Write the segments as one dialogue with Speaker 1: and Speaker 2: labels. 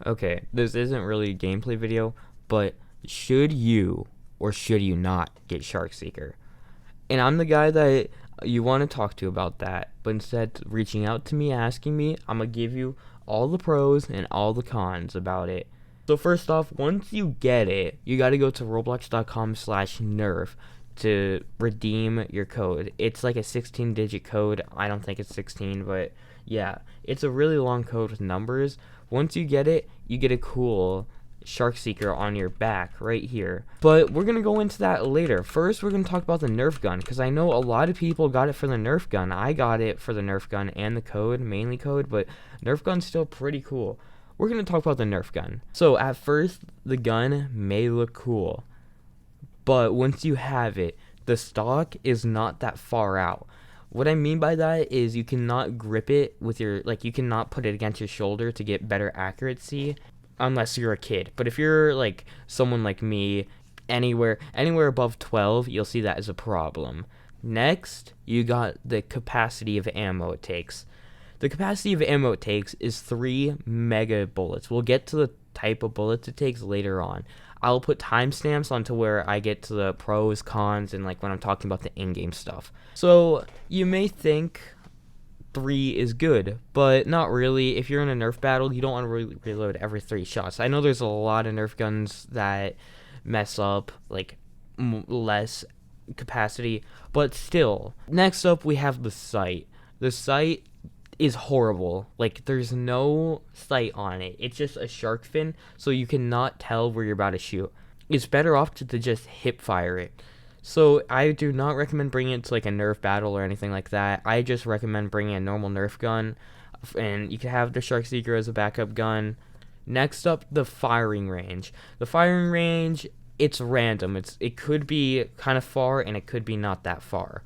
Speaker 1: Okay, this isn't really a gameplay video, but should you or should you not get SharkSeeker? And I'm the guy that you want to talk to about that, but instead of reaching out to me, asking me, I'm going to give you all the pros and all the cons about it. So first off, once you get it, you got to go to roblox.com/nerf to redeem your code. It's like a 16-digit code. I don't think it's 16, but yeah, it's a really long code with numbers. Once you get it, you get a cool SharkSeeker on your back right here. But we're going to go into that later. First, we're going to talk about the Nerf gun, because I know a lot of people got it for the Nerf gun. I got it for the Nerf gun and the code, mainly code, but Nerf gun's still pretty cool. We're going to talk about the Nerf gun. So at first, the gun may look cool, but once you have it, the stock is not that far out. What I mean by that is you cannot grip it with your, like, you cannot put it against your shoulder to get better accuracy unless you're a kid. But if you're like someone like me, anywhere above 12, you'll see that as a problem. Next, you got the capacity of ammo it takes. The capacity of ammo it takes is 3 mega bullets. We'll get to the type of bullets it takes later on. I'll put timestamps onto where I get to the pros, cons, and like when I'm talking about the in-game stuff. So you may think 3 is good, but not really. If you're in a Nerf battle, you don't want to reload every 3 shots. I know there's a lot of Nerf guns that mess up like less capacity, but still. Next up, we have the sight. The sight is horrible. Like, there's no sight on it. It's just a shark fin, so you cannot tell where you're about to shoot. It's better off to just hip fire it. So I do not recommend bringing it to like a Nerf battle or anything like that. I just recommend bringing a normal Nerf gun, and you can have the SharkSeeker as a backup gun. Next up, the firing range. The firing range, it's random. It could be kind of far, and it could be not that far.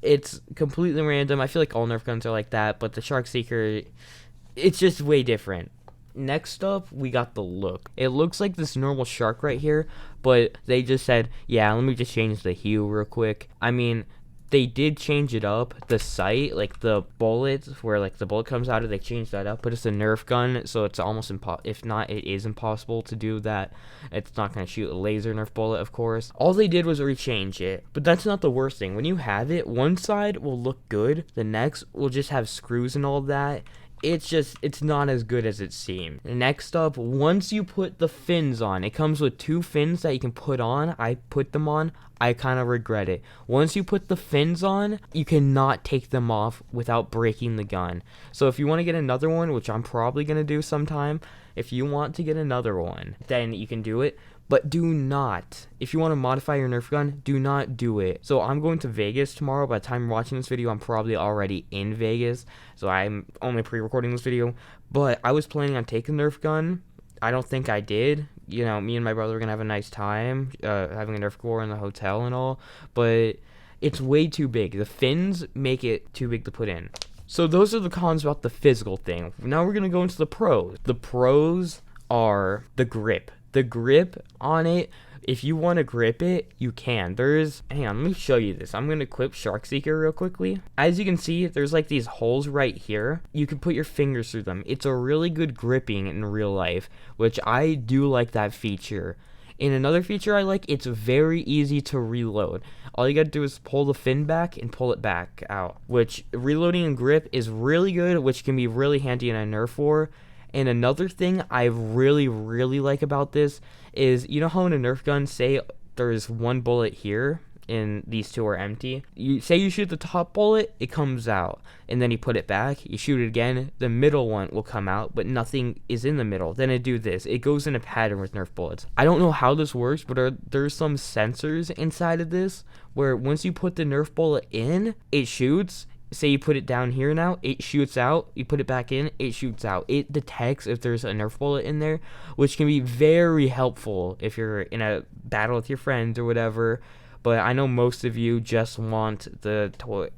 Speaker 1: It's completely random. I feel like all Nerf guns are like that, but the SharkSeeker, it's just way different. Next up, we got the look. It looks like this normal shark right here, but they just said, yeah, let me just change the hue real quick. I mean, they did change it up. The sight, like the bullets, where like the bullet comes out of, they changed that up, but it's a Nerf gun, so it's almost if not, it is impossible to do that. It's not going to shoot a laser Nerf bullet, of course. All they did was rechange it, but that's not the worst thing. When you have it, one side will look good, the next will just have screws and all that. It's not as good as it seemed. Next up, once you put the fins on, it comes with 2 fins that you can put on. I put them on. I kind of regret it. Once you put the fins on, you cannot take them off without breaking the gun. So if you want to get another one, which I'm probably going to do sometime, if you want to get another one, then you can do it. But do not, if you want to modify your Nerf gun, do not do it. So I'm going to Vegas tomorrow. By the time you're watching this video, I'm probably already in Vegas. So I'm only pre-recording this video. But I was planning on taking the Nerf gun. I don't think I did. You know, me and my brother were going to have a nice time having a Nerf war in the hotel and all. But it's way too big. The fins make it too big to put in. So those are the cons about the physical thing. Now we're going to go into the pros. The pros are the grip. The grip on it, if you want to grip it, you can. Hang on, let me show you this. I'm going to equip SharkSeeker real quickly. As you can see, there's like these holes right here. You can put your fingers through them. It's a really good gripping in real life, which I do like that feature. And another feature I like, it's very easy to reload. All you gotta do is pull the fin back and pull it back out, which reloading and grip is really good, which can be really handy in a Nerf war. And another thing I really like about this is, you know how in a Nerf gun, say there's 1 bullet here and these 2 are empty. You shoot the top bullet, it comes out, and then you put it back, you shoot it again, the middle one will come out, but nothing is in the middle. Then it do this. It goes in a pattern with Nerf bullets. I don't know how this works, but there's some sensors inside of this where once you put the Nerf bullet in, it shoots. Say you put it down here now, it shoots out. You put it back in, it shoots out. It detects if there's a Nerf bullet in there, which can be very helpful if you're in a battle with your friends or whatever. But I know most of you just want the toy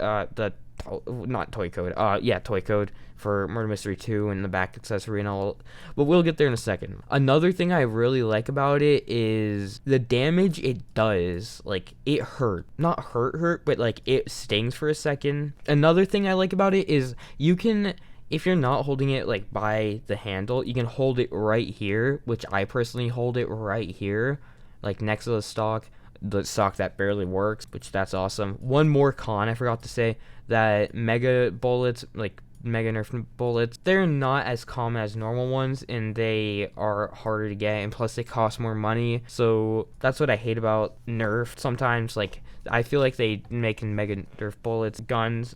Speaker 1: code for Murder Mystery 2 and the back accessory and all, but we'll get there in a second. Another thing I really like about it is the damage it does. Like, it hurt. Not hurt, but like it stings for a second. Another thing I like about it is you can if you're not holding it like by the handle, you can hold it right here, which I personally hold it right here, like next to the stock that barely works, which that's awesome. One more con I forgot to say, that mega bullets, like mega Nerf bullets, they're not as common as normal ones, and they are harder to get, and plus they cost more money. So that's what I hate about Nerf sometimes. Like, I feel like they make mega Nerf bullets guns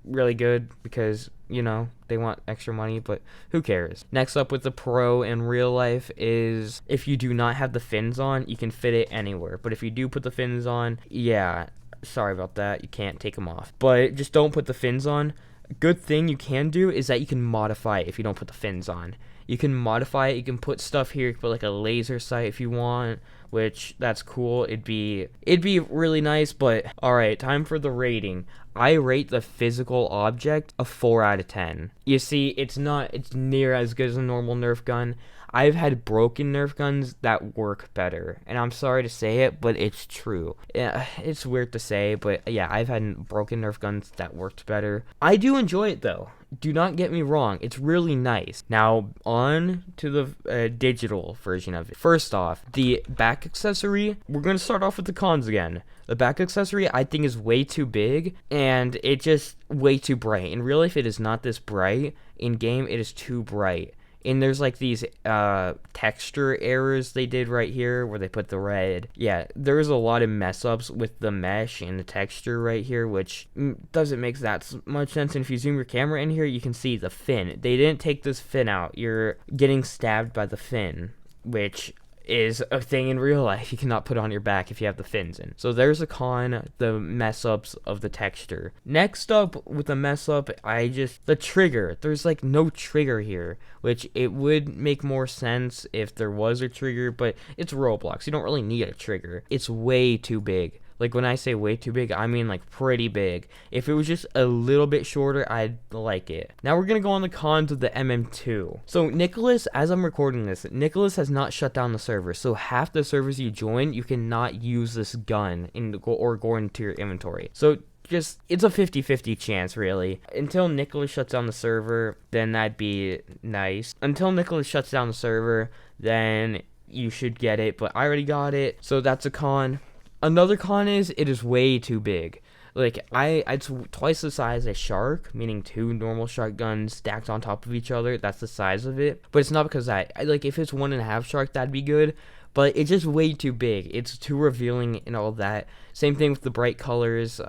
Speaker 1: really good because, you know, they want extra money, but who cares? Next up with the Pro in real life is, if you do not have the fins on, you can fit it anywhere. But if you do put the fins on, yeah, sorry about that, you can't take them off. But just don't put the fins on. Good thing you can do is that you can modify it if you don't put the fins on. You can modify it. You can put stuff here. You can put like a laser sight if you want, which that's cool. It'd be really nice. But all right, time for the rating. I rate the physical object a 4 out of 10. You see, it's near as good as a normal Nerf gun. I've had broken Nerf guns that work better, and I'm sorry to say it, but it's true. Yeah, it's weird to say, but yeah, I've had broken Nerf guns that worked better. I do enjoy it though. Do not get me wrong, it's really nice. Now, on to the digital version of it. First off, the back accessory, we're going to start off with the cons again. The back accessory, I think, is way too big, and it just way too bright. In real life, it is not this bright. In game, it is too bright. And there's like these texture errors they did right here where they put the red. Yeah, there's a lot of mess ups with the mesh and the texture right here, which doesn't make that much sense. And if you zoom your camera in here, you can see the fin. They didn't take this fin out. You're getting stabbed by the fin, which is a thing in real life. You cannot put on your back if you have the fins in. So there's a con, the mess ups of the texture. Next up with the mess up, the trigger. There's like no trigger here, which it would make more sense if there was a trigger, but it's Roblox. You don't really need a trigger. It's way too big. Like, when I say way too big, I mean like pretty big. If it was just a little bit shorter, I'd like it. Now we're going to go on the cons of the MM2. So Nicholas, as I'm recording this, Nicholas has not shut down the server. So half the servers you join, you cannot use this gun or go into your inventory. So it's a 50-50 chance, really. Until Nicholas shuts down the server, then that'd be nice. Until Nicholas shuts down the server, then you should get it. But I already got it, so that's a con. Another con is it is way too big. Like, it's twice the size as Shark, meaning 2 normal Shark guns stacked on top of each other. That's the size of it. But it's not because like, if it's 1.5 Shark, that'd be good. But it's just way too big. It's too revealing and all that. Same thing with the bright colors.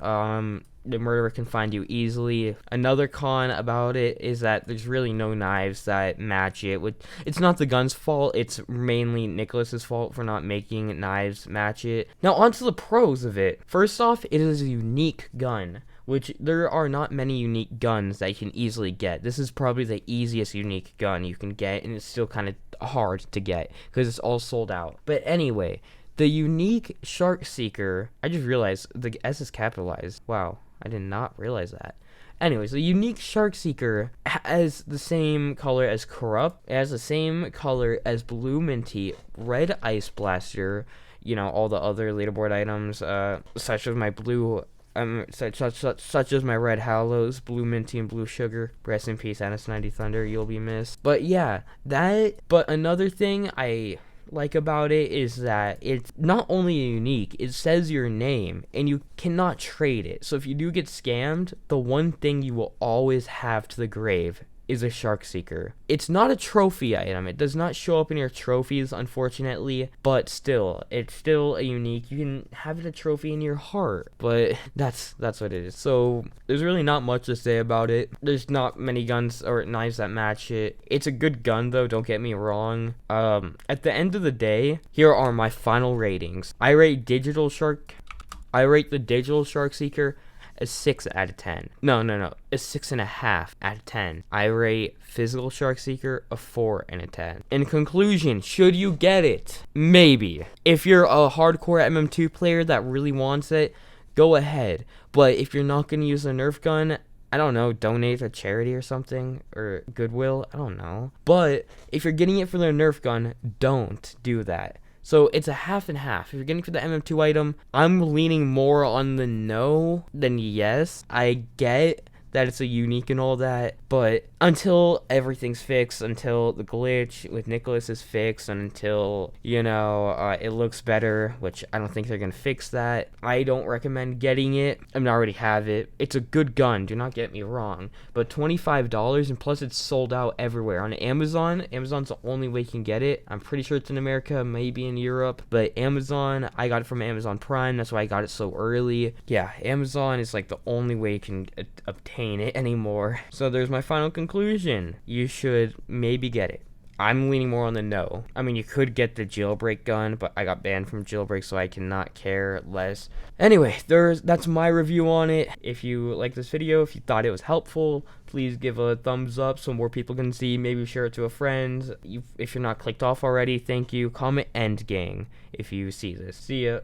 Speaker 1: The murderer can find you easily. Another con about it is that there's really no knives that match it. It's not the gun's fault. It's mainly Nicholas's fault for not making knives match it. Now onto the pros of it. First off, it is a unique gun, which there are not many unique guns that you can easily get. This is probably the easiest unique gun you can get, and it's still kind of hard to get because it's all sold out. But anyway, the unique SharkSeeker, I just realized the S is capitalized. Wow, I did not realize that. Anyways, the unique SharkSeeker has the same color as Corrupt. It has the same color as Blue Minty, Red Ice Blaster, you know, all the other leaderboard items, such as my blue, such as my Red Hallows, Blue Minty, and Blue Sugar. Rest in peace, Anis 90 Thunder, you'll be missed. But yeah, but another thing I like about it is that it's not only unique, it says your name and you cannot trade it. So if you do get scammed, the one thing you will always have to the grave is a SharkSeeker. It's not a trophy item. It does not show up in your trophies, unfortunately, but still, it's still a unique. You can have it a trophy in your heart, but that's what it is. So there's really not much to say about it. There's not many guns or knives that match it. It's a good gun though, don't get me wrong. At the end of the day, here are my final ratings. I rate the digital SharkSeeker a 6 out of 10. No, a 6.5 out of 10. I rate physical SharkSeeker a 4 out of 10. In conclusion, should you get it? Maybe. If you're a hardcore MM2 player that really wants it, go ahead. But if you're not going to use a Nerf gun, I don't know, donate to charity or something, or Goodwill, I don't know. But if you're getting it for the Nerf gun, don't do that. So it's a half and half. If you're getting for the MM2 item, I'm leaning more on the no than yes. I get that it's a unique and all that, but until everything's fixed, until the glitch with Nicholas is fixed, and until, it looks better, which I don't think they're gonna fix that, I don't recommend getting it. I mean, I already have it. It's a good gun, do not get me wrong, but $25, and plus it's sold out everywhere. On Amazon, Amazon's the only way you can get it. I'm pretty sure it's in America, maybe in Europe, but Amazon, I got it from Amazon Prime, that's why I got it so early. Yeah, Amazon is like the only way you can obtain it anymore. So there's my final conclusion. You should maybe get it. I'm leaning more on the no. I mean, you could get the jailbreak gun, but I got banned from jailbreak, so I cannot care less. Anyway, that's my review on it. If you like this video, if you thought it was helpful, please give a thumbs up so more people can see. Maybe share it to a friend. If you're not clicked off already, thank you. Comment end gang if you see this. See ya.